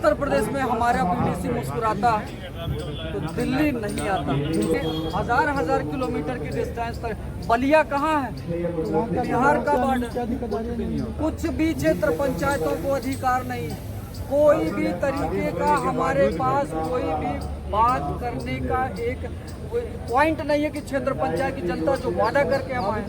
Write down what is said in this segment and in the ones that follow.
उत्तर प्रदेश में हमारा बीडीसी मुस्कुराता तो दिल्ली नहीं आता। हजार हजार किलोमीटर की डिस्टेंस पर बलिया कहाँ है? बिहार का बॉर्डर। कुछ भी क्षेत्र पंचायतों को अधिकार नहीं, कोई भी तरीके का हमारे पास कोई भी बात करने का एक पॉइंट नहीं है कि क्षेत्र पंचायत की जनता जो वादा करके हम आए।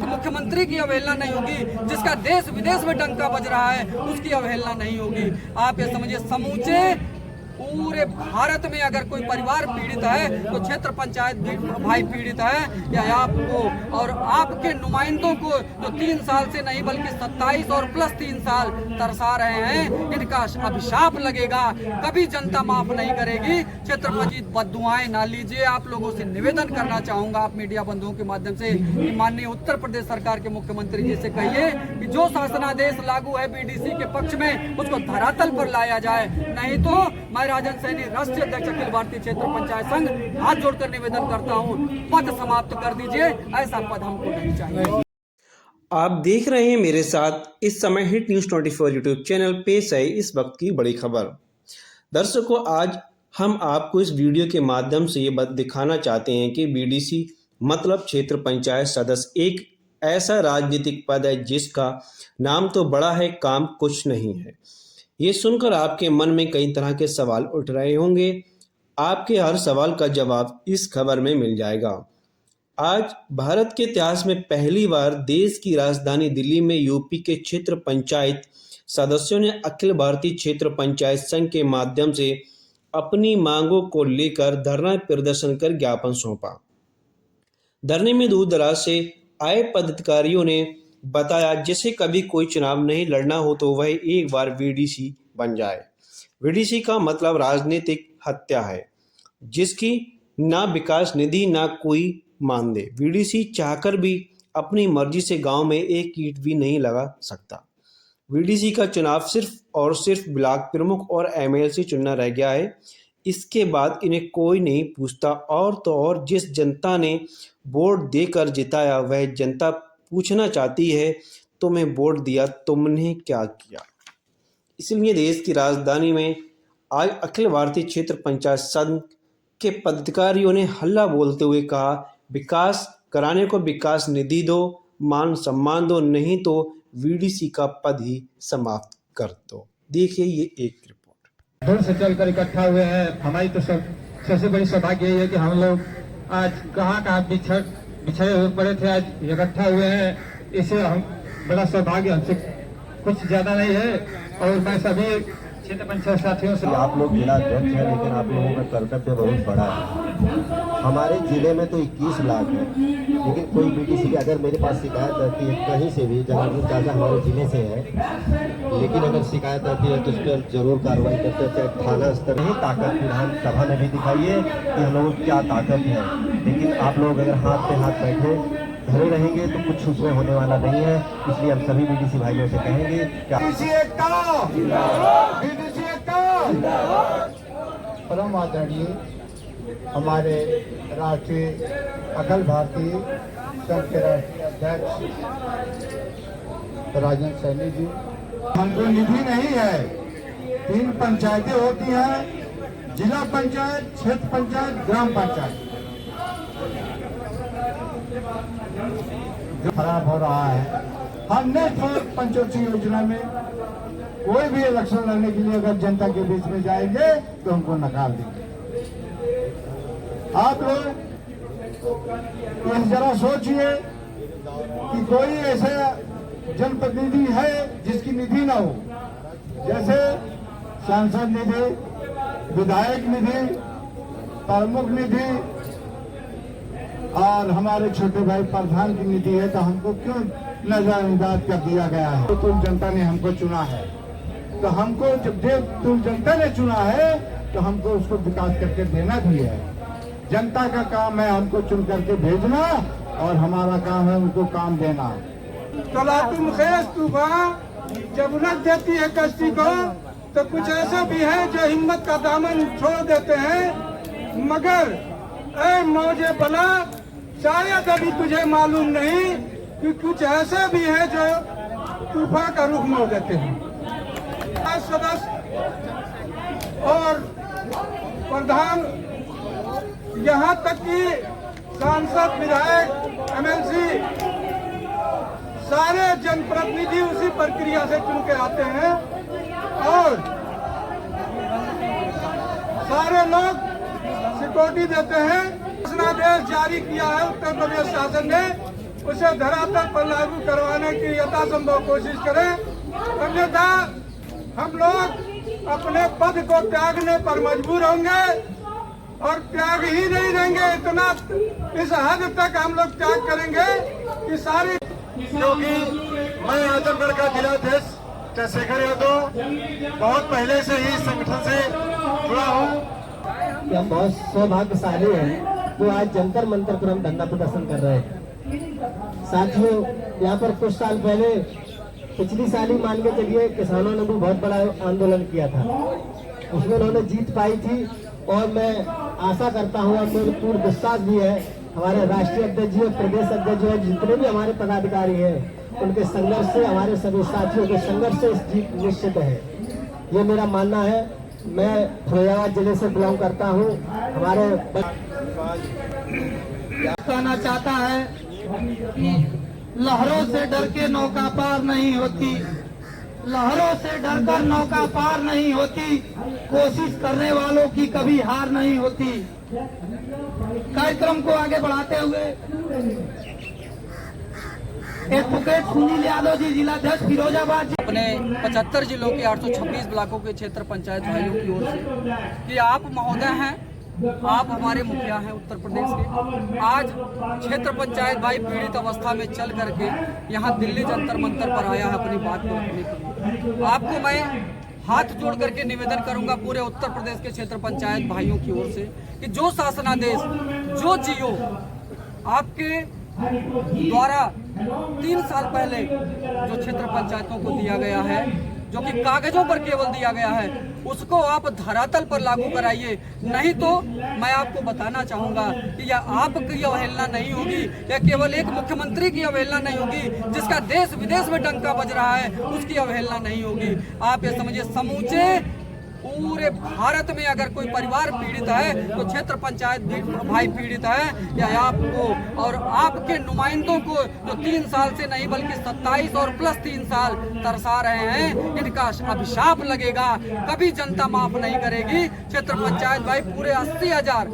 मुख्यमंत्री की अवहेलना नहीं होगी, जिसका देश विदेश में डंका बज रहा है उसकी अवहेलना नहीं होगी। आप ये समझिए, समूचे पूरे भारत में अगर कोई परिवार पीड़ित है तो क्षेत्र पंचायत भाई पीड़ित है। या आपको और आपके नुमाइंदों को जो 3 साल से नहीं बल्कि 27 और प्लस 3 साल तरसा रहे हैं, इनका अभिशाप लगेगा, कभी जनता माफ नहीं करेगी। क्षेत्र पंचायत बद्दुआएं ना लीजिए। आप लोगों से निवेदन करना चाहूंगा, आप मीडिया बंधुओं के माध्यम से, कि माननीय उत्तर प्रदेश सरकार के मुख्यमंत्री जी से कहिए कि जो शासनादेश लागू है बीडीसी के पक्ष में उसको धरातल पर लाया जाए, नहीं तो मैं राजन सैनी, राष्ट्रीय अध्यक्ष अखिल भारतीय क्षेत्र पंचायत संघ, हाथ जोड़कर निवेदन करता हूं, पद समाप्त कर दीजिए। ऐसा पद हमको नहीं चाहिए। आप देख रहे हैं मेरे साथ इस समय हिट न्यूज़ 24 यूट्यूब चैनल। पेश है इस वक्त की बड़ी खबर। दर्शकों, आज हम आपको इस वीडियो के माध्यम से ये बात दिखाना चाहते हैं कि बीडीसी मतलब क्षेत्र पंचायत सदस्य एक ऐसा राजनीतिक पद है जिसका नाम तो बड़ा है, काम कुछ नहीं है। ये सुनकर आपके मन में कई तरह के सवाल उठ रहे होंगे। आपके हर सवाल का जवाब इस खबर में मिल जाएगा। आज भारत के इतिहास में पहली बार देश की राजधानी दिल्ली में यूपी के क्षेत्र पंचायत सदस्यों ने अखिल भारतीय क्षेत्र पंचायत संघ के माध्यम से अपनी मांगों को लेकर धरना प्रदर्शन कर ज्ञापन सौंपा। धरने में दूर दराज से आए पदाधिकारियों ने बताया, जैसे कभी कोई चुनाव नहीं लड़ना हो तो वह एक बार वीडीसी बन जाए। वीडीसी का मतलब राजनीतिक हत्या है, जिसकी ना विकास निधि ना कोई मानदेय। वीडीसी चाहकर भी अपनी मर्जी से गांव में एक ईंट भी नहीं लगा सकता। वीडीसी का चुनाव सिर्फ और सिर्फ ब्लॉक प्रमुख और एमएलए से चुनना रह गया है। इसके बाद इन्हें कोई नहीं पूछता। और तो और जिस जनता ने वोट देकर जिताया वह जनता पूछना चाहती है, तुम्हें वोट दिया, तुमने क्या किया। इसलिए देश की राजधानी में आज अखिल भारतीय क्षेत्र पंचायत संघ के पदाधिकारियों ने हल्ला बोलते हुए कहा, विकास कराने को विकास निधि दो, मान सम्मान दो, नहीं तो वीडीसी का पद ही समाप्त कर दो। देखिए ये एक रिपोर्ट। दूर से चलकर इकट्ठा हुए हैं। हमारी तो सबसे बड़ी सौभाग्य यही है कि हम लोग आज कहाँ बिछड़े हुए पड़े थे, आज इकट्ठा हुए हैं। इसे हम बड़ा सौभाग्य, हमसे कुछ ज्यादा नहीं है। और मैं सभी क्षेत्र पंचायत साथियों से, आप लोग जिला अध्यक्ष हैं, लेकिन आप लोगों का कर्तव्य बहुत बड़ा है। हमारे जिले में तो 21 लाख है, लेकिन कोई बीडीसी अगर मेरे पास शिकायत आती है कहीं से भी, जनार्दन चाचा हमारे जिले से है, लेकिन अगर शिकायत आती है तो उस पर जरूर कार्रवाई करते हैं, चाहे थाना स्तर में। ताकत विधानसभा में भी दिखाइए कि हम लोगों की क्या ताकत है। लेकिन आप लोग अगर हाथ पे हाथ बैठे धरे रहेंगे तो कुछ उसमें होने वाला नहीं है। इसलिए हम सभी बीडीसी भाइयों से कहेंगे परम आदरणीय हमारे राष्ट्रीय अखिल भारतीय संघ के राष्ट्रीय अध्यक्ष राजन सैनी जी, हमको निधि नहीं है। 3 पंचायतें होती हैं, जिला पंचायत, क्षेत्र पंचायत, ग्राम पंचायत। जो खराब हो रहा है, हमने तो पंचवर्षीय योजना में कोई भी इलेक्शन लड़ने के लिए अगर जनता के बीच में जाएंगे तो हमको नकार देंगे। आप लोग जरा सोचिए कि कोई ऐसा जनप्रतिनिधि है जिसकी निधि ना हो, जैसे सांसद निधि, विधायक निधि, प्रमुख निधि और हमारे छोटे भाई प्रधान की निधि है, तो हमको क्यों नजरअंदाज कर दिया गया है? तो तुम जनता ने हमको चुना है, तो हमको जब तुम जनता ने चुना है तो हमको उसको विकास करके देना भी है। जनता का काम है हमको चुन करके भेजना और हमारा काम है उनको काम देना। तुम खेस तूफान जब रख देती है कश्ती को, तो कुछ ऐसा भी है जो हिम्मत का दामन छोड़ देते हैं। मगर ऐ मौजे बला, शायद अभी तुझे मालूम नहीं कि कुछ ऐसे भी है जो तूफान का रुख मोड़ देते हैं। सदस्य प्रधान, यहाँ तक कि सांसद, विधायक, एमएलसी, सारे जनप्रतिनिधि उसी प्रक्रिया से चुन के आते हैं और सारे लोग सिक्योरिटी देते हैं। शासनादेश जारी किया है उत्तर प्रदेश शासन ने, उसे धरातल पर लागू करवाने की यथासंभव कोशिश करें, अन्यथा हम लोग अपने पद को त्यागने पर मजबूर होंगे और त्याग ही नहीं देंगे। इतना इस हद तक हम लोग त्याग करेंगे कि सारी, क्योंकि मैं आजमगढ़ का जिलाध्यक्ष चंद्रशेखर यादव बहुत पहले से ही संगठन से जुड़ा हूँ। हम बहुत सौभाग्यशाली हैं जो आज जंतर मंतर पर हम धरना प्रदर्शन कर रहे हैं। साथियों, यहाँ पर कुछ साल पहले, पिछली साल ही मान के चलिए, किसानों ने भी बहुत बड़ा आंदोलन किया था, उसमें उन्होंने जीत पाई थी और मैं आशा करता हूँ और मुझे पूर्ण विश्वास भी है हमारे राष्ट्रीय अध्यक्ष जी और प्रदेश अध्यक्ष जी, जितने भी हमारे पदाधिकारी हैं, उनके संघर्ष से, हमारे सभी साथियों के संघर्ष से जीत निश्चित है, ये मेरा मानना है। मैं फैजाबाद जिले से बिलोंग करता हूँ। हमारे कहना चाहता है कि लहरों से डर के नौका पार नहीं होती, लहरों से डरकर नौका पार नहीं होती, कोशिश करने वालों की कभी हार नहीं होती। कार्यक्रम को आगे बढ़ाते हुए एडवोकेट सुनील यादव जी, जिलाध्यक्ष फिरोजाबाद जी। अपने 75 जिलों के 826 ब्लॉकों के क्षेत्र पंचायत भाइयों की ओर से कि आप महोदय हैं, आप हमारे मुखिया हैं उत्तर प्रदेश के। आज क्षेत्र पंचायत भाई पीड़ित अवस्था में चल करके यहाँ दिल्ली जंतर मंतर पर आया है अपनी बात को रखने के लिए। आपको मैं हाथ जोड़ करके निवेदन करूंगा पूरे उत्तर प्रदेश के क्षेत्र पंचायत भाइयों की ओर से कि जो शासनादेश, जो जियो आपके द्वारा 3 साल पहले जो क्षेत्र पंचायतों को दिया गया है, जो कि कागजों पर केवल दिया गया है, उसको आप धरातल पर लागू कराइए। नहीं तो मैं आपको बताना चाहूंगा कि यह आपकी अवहेलना नहीं होगी, यह केवल एक मुख्यमंत्री की अवहेलना नहीं होगी, जिसका देश विदेश में डंका बज रहा है, उसकी अवहेलना नहीं होगी। आप ये समझिए, समूचे पूरे भारत में अगर कोई परिवार पीड़ित है तो क्षेत्र पंचायत भाई पीड़ित है, या आपको और आपके नुमाइंदों को जो 3 साल से नहीं बल्कि 27 और प्लस 3 साल तरसा रहे हैं, इनका अभिशाप लगेगा। कभी जनता माफ नहीं करेगी। क्षेत्र पंचायत भाई पूरे 80,000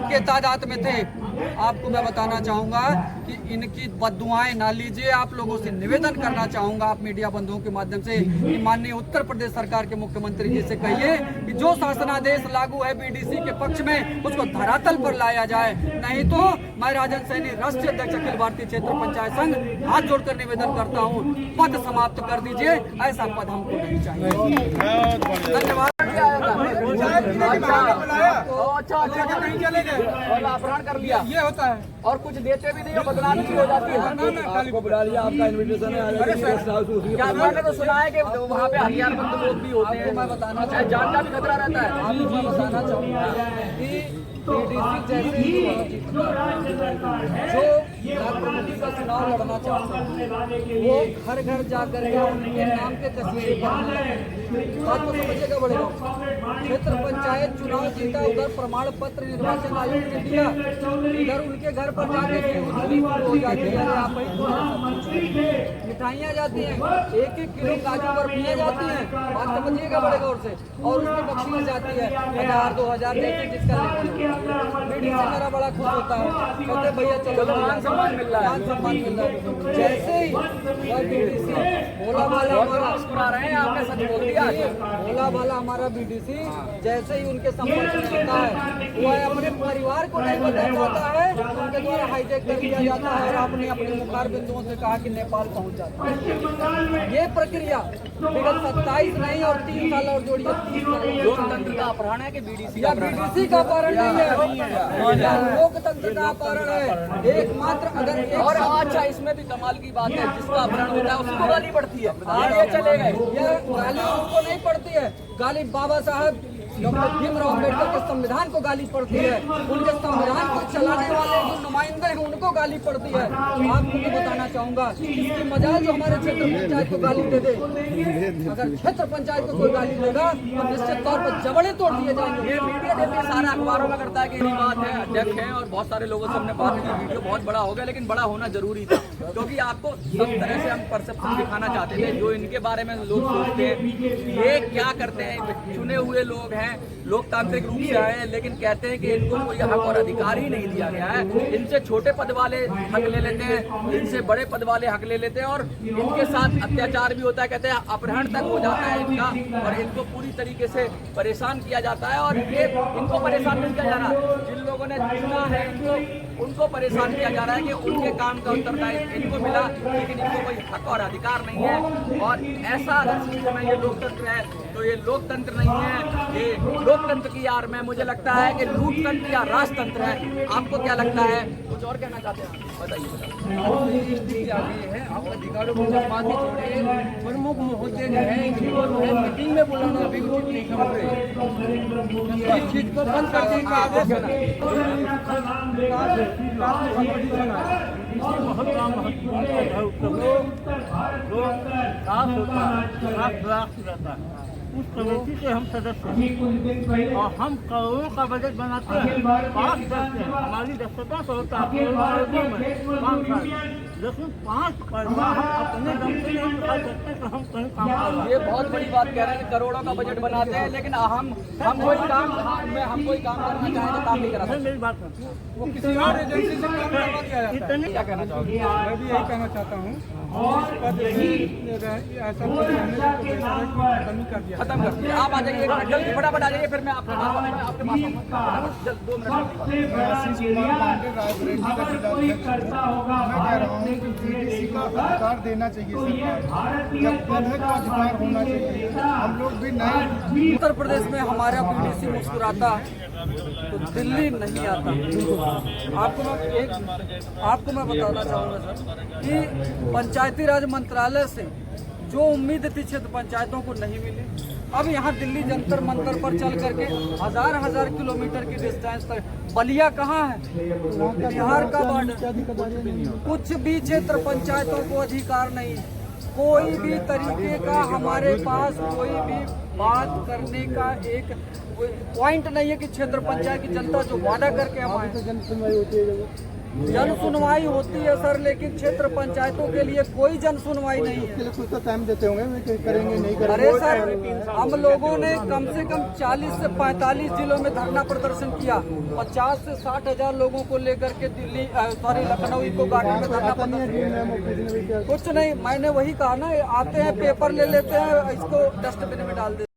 के तादाद में थे। आपको मैं बताना चाहूंगा कि इनकी बद्दुआएं ना लीजिए। आप लोगों से निवेदन करना चाहूंगा, आप मीडिया बंधुओं के माध्यम से, कि माननीय उत्तर प्रदेश सरकार के मुख्यमंत्री जी से कहिए कि जो शासनादेश लागू है बीडीसी के पक्ष में, उसको धरातल पर लाया जाए। नहीं तो मैं राजन सैनी, राष्ट्रीय अध्यक्ष अखिल भारतीय क्षेत्र पंचायत संघ, हाथ जोड़कर निवेदन करता हूँ, पद समाप्त कर दीजिए। ऐसा पद हमको नहीं चाहिए। धन्यवाद। अच्छा नहीं चले गए और अपहरण कर लिया, ये होता है। और कुछ देते भी नहीं और बदनामी भी हो जाती है। आपको बुला लिया, आपका इन्विटेशन है। क्या मैंने तो सुना है कि वहाँ पे हथियारबंद लोग भी होते हैं, मैं बताना चाहूँ, जान का भी खतरा रहता है। मैं बताना चाहूँगा कि बीडीसी जैसी जो प्रमुखी का चुनाव लड़ना चाहते हैं, वो घर घर जाकर के उनके नाम के तस्वीरें बात को समझिएगा। बड़े क्षेत्र पंचायत चुनाव जीता, उधर प्रमाण पत्र निर्वाचन आयोग ने दिया, इधर उनके घर पर जाकर हो जाती है, मिठाइयाँ जाती हैं, 1-1 किलो काजू बर्फियाँ जाती हैं, बात समझिएगा बड़े गौर से, और उसकी बख्शीश जाती है 1000-2000 देते, जिसका बीडीसी मेरा बड़ा खुश होता है, कहते भैया चलो मान सम्मान मिल रहा है। जैसे ही वह बीडीसी भोला भाला हमारा मुस्कुरा रहे हैं, आपने सच बोल दिया, भोला भाला हमारा बीडीसी जैसे ही उनके संपर्क में आता है, वह अपने परिवार को नहीं बता पाता है, उनके द्वारा हाईजैक कर लिया जाता है और आपने अपने मुखार बिंदुओं से कहा कि नेपाल पहुंच जाता है। ये प्रक्रिया विगत 27 नहीं और 3 साल और जोड़िए 30 साल। लोकतंत्र का अपहरण है कि बीडीसी का अपहरण नहीं है, लोकतंत्र का अपहरण है। एकमात्र अगर और अच्छा, इसमें भी कमाल की बात है, जिसका अपहरण होता है उसको गाली पड़ती है, आगे चले गए। यह गाली उनको नहीं पड़ती है, गाली बाबा साहब डॉक्टर भीमराव अम्बेडकर के संविधान को गाली पड़ती है, उनके संविधान को चलाने वाले जो नुमाइंदे हैं उनको गाली पड़ती है। आपको मैं बताना चाहूंगा, इसकी मजाल जो हमारे क्षेत्र पंचायत को गाली दे दे, अगर क्षेत्र पंचायत को कोई गाली देगा तो निश्चित तौर पर जबड़े तोड़ दिए जाएंगे। ये मीडिया जैसे सारा अखबारों में करता है कि यही बात है, अध्यक्ष हैं और बहुत सारे लोगों से हमने बात की, वीडियो बहुत बड़ा हो गया, लेकिन बड़ा होना जरूरी था क्योंकि आपको सब तरह से हम परसेप्शन दिखाना चाहते थे जो इनके बारे में लोग सोचते हैं। ये क्या करते हैं, चुने हुए लोग हैं, लोकतांत्रिक रूप से आए हैं, लेकिन कहते हैं कि इनको कोई हक और अधिकार ही नहीं दिया गया है। इनसे छोटे पद वाले हक ले लेते हैं, इनसे बड़े पद वाले हक ले लेते हैं और इनके साथ अत्याचार भी होता है, कहते हैं अपहरण तक हो जाता है इनका, और इनको पूरी तरीके से परेशान किया जाता है। और ये इनको परेशान नहीं किया जा रहा, जिन लोगों ने चुना है उनको परेशान किया जा रहा है कि उनके काम का उत्तरदायित्व इनको मिला, लेकिन इनको कोई हक और अधिकार नहीं है। और ऐसा अगर सिस्टम है, ये लोकतंत्र है तो ये लोकतंत्र नहीं है, ये लोकतंत्र की यार में मुझे लगता है कि लूटतंत्र या राजतंत्र है। आपको क्या लगता है, कुछ और कहना चाहते हैं बताइए। आप अधिकारों को सम्मान भी छोड़िए, प्रमुख महोदय जो है इनको जो है मीटिंग में बुलाना अभी उचित नहीं समझ रहे, इस चीज को बंद करने का आदेश उस कमेटी से हम सदस्य हैं और हम करोड़ों का बजट बनाते हैं, पास करते हैं, हमारी दक्षता से होता है 5 साल, लेकिन 5 पैसा हम अपने दम से नहीं दिखा सकते कि हम कहीं काम कर रहे हैं। ये बहुत बड़ी बात कह रहे हैं, करोड़ों का बजट बनाते हैं, लेकिन हम कोई काम करना चाहें तो काम नहीं करा सकते। मेरी बात सुनो, वो किसी और एजेंसी से काम करवा दिया जाता है। इतने क्या कहना चाहोगे? मैं भी यही कहना चाहता हूँ, ऐसा कमी कर दिया। खत्म कर दिया, आप आ जाइए जल्दी, फटाफट आ जाइए, फिर मैं आपके पास आऊंगा, 2 मिनट। मैं कह रहा हूँ कि बीडीसी का अधिकार देना चाहिए सरकार, जब पद का अधिकार होना चाहिए। हम लोग भी नए उत्तर प्रदेश में हमारा बीडीसी मुस्कुराता है तो दिल्ली नहीं आता। आपको मैं बताना चाहूँगा सर कि पंचायती राज मंत्रालय से जो उम्मीद थी क्षेत्र पंचायतों को नहीं मिली। अब यहाँ दिल्ली जंतर मंतर पर चल करके हजार किलोमीटर की डिस्टेंस पर, बलिया कहाँ है, बिहार का बॉर्डर, कुछ भी क्षेत्र पंचायतों को अधिकार नहीं, कोई भी तरीके का हमारे पास कोई भी बात करने का एक पॉइंट नहीं है कि क्षेत्र पंचायत की जनता जो वादा करके हम आए। जन सुनवाई होती है सर, लेकिन क्षेत्र पंचायतों के लिए कोई जन सुनवाई नहीं है। कुछ तो टाइम देते होंगे, करेंगे नहीं करेंगे। अरे सर, हम लोगों ने कम से कम 40 से 45 जिलों में धरना प्रदर्शन किया, 50 से 60 हजार लोगों को लेकर के दिल्ली लखनऊ इको गार्डन में धरना प्रदर्शन। कुछ नहीं, मैंने वही कहा ना, आते हैं पेपर ले लेते हैं, इसको डस्टबिन में डाल देते हैं।